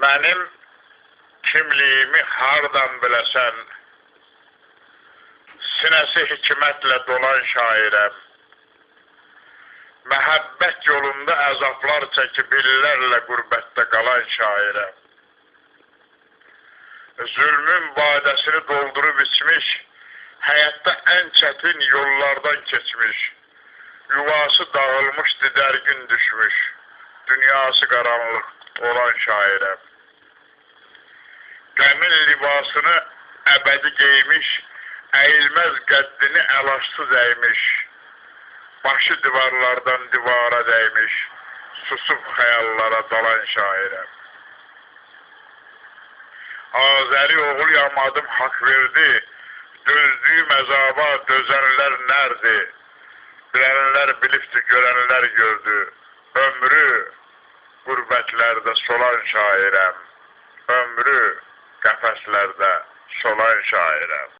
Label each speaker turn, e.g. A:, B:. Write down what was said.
A: Mənim kimliyimi hardan biləsən, sinəsi hikmətlə dolan şairəm. Məhəbbət yolunda əzablar çəkib illərlə qürbətdə qalan şairəm. Zülmün badəsini doldurub içmiş, həyatda ən çətin yollardan keçmiş, yuvası dağılmış, didərgin düşmüş, dünyası qaranlıq olan şairəm. Qəmin libasını əbədi geymiş, əyilməz qəddini əlaçsız əymiş, başı divarlardan divara dəymiş, susub xəyallara dalan şairəm. Azəri oğul yamadım hak verdi, dözdüyüm əzaba dözənlər nərdi? Bilənlər bilibdi, görənlər gördü, ömrü qürbətlərdə solan şairəm, ömrü qəfəslərdə solan şairəm.